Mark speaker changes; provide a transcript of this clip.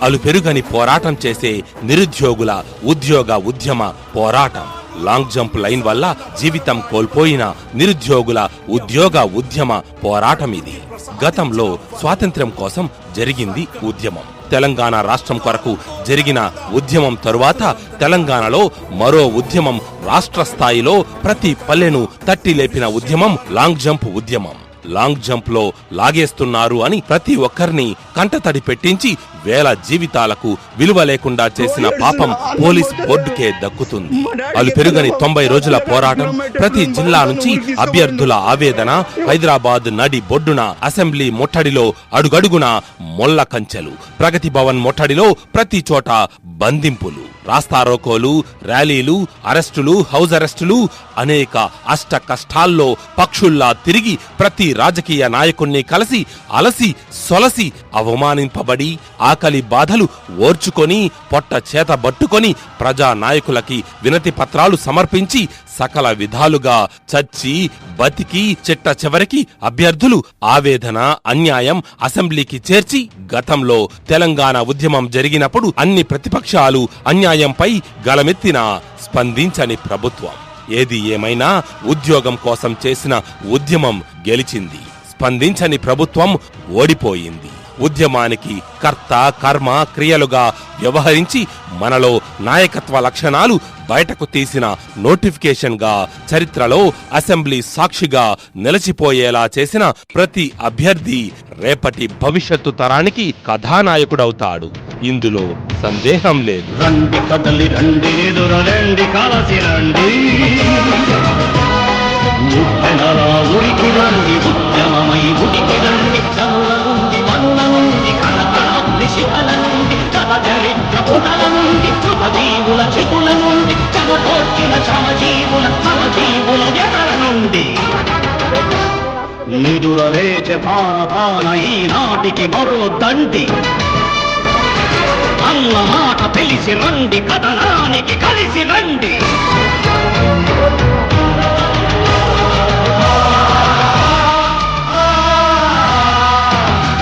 Speaker 1: అలుపెరుగని పోరాటం చేసే నిరుద్యోగుల ఉద్యోగ ఉద్యమ పోరాటం. లాంగ్ జంప్ లైన్ వల్ల జీవితం కోల్పోయిన నిరుద్యోగుల ఉద్యోగ ఉద్యమ పోరాటం ఇది. గతంలో స్వాతంత్ర్యం కోసం జరిగింది ఉద్యమం. తెలంగాణ రాష్ట్రం కొరకు జరిగిన ఉద్యమం తరువాత తెలంగాణలో మరో ఉద్యమం, రాష్ట్ర స్థాయిలో ప్రతి పల్లెను తట్టి లేపిన ఉద్యమం లాంగ్ జంప్ ఉద్యమం. లాంగ్ జంప్ లో లాగేస్తున్నారు అని ప్రతి ఒక్కరిని కంటతడి పెట్టించి వేల జీవితాలకు విలువ లేకుండా చేసిన పాపం పోలీస్ బోర్డుకే దక్కుతుంది. అలుపెరుగని 90 రోజుల పోరాటం, ప్రతి జిల్లా నుంచి అభ్యర్థుల ఆవేదన, హైదరాబాద్ నడి బొడ్డున అసెంబ్లీ ముట్టడిలో అడుగడుగున మొల్ల కంచెలు, ప్రగతి భవన్ ముట్టడిలో ప్రతి చోట బంధింపులు, రాస్తారోకోలు, ర్యాలీలు, అరెస్టులు, హౌస్ అరెస్టులు, అనేక అష్ట కష్టాల్లో పక్షుల్లా తిరిగి ప్రతి రాజకీయ నాయకుణ్ణి కలిసి అలసి సొలసి అవమానింపబడి ఆకలి బాధలు ఓర్చుకొని పొట్ట చేత బట్టుకొని ప్రజా నాయకులకి వినతి పత్రాలు సమర్పించి సకల విధాలుగా చచ్చి బతికి చిట్ట చివరికి అభ్యర్థులు ఆవేదన, అన్యాయం అసెంబ్లీకి చేర్చి, గతంలో తెలంగాణ ఉద్యమం జరిగినప్పుడు అన్ని ప్రతిపక్షాలు అన్యాయంపై గళమెత్తిన స్పందించని ప్రభుత్వం. ఏది ఏమైనా ఉద్యోగం కోసం చేసిన ఉద్యమం గెలిచింది. స్పందించని ప్రభుత్వం ఓడిపోయింది. ఉద్యమానికి కర్త కర్మ క్రియలుగా వ్యవహరించి మనలో నాయకత్వ లక్షణాలు బయటకు తీసిన నోటిఫికేషన్ గా చరిత్రలో అసెంబ్లీ సాక్షిగా నిలిచిపోయేలా చేసిన ప్రతి అభ్యర్థి రేపటి భవిష్యత్తు తరానికి కథానాయకుడవుతాడు. ఇందులో సందేహం లేదు.
Speaker 2: రండి కదలి రండి ఎదురండి కాలసి రండి ఉరికి రండి ఉద్యమమై ఉడికి రండి కనుల నుండి మనుల నుండి కనకరాంది శిఖల నుండి కథ చరిత్ర పుటల నుండి కృతజీవుల చితుల నుండి చదతోర్చిన శ్రమజీవుల సమజీవుల జగల నుండి నిదుర లేచే పాన ఈనాటికి మరో దండి. అన్న మాట తెలిసి రండి, కథనానికి కలిసి రండి.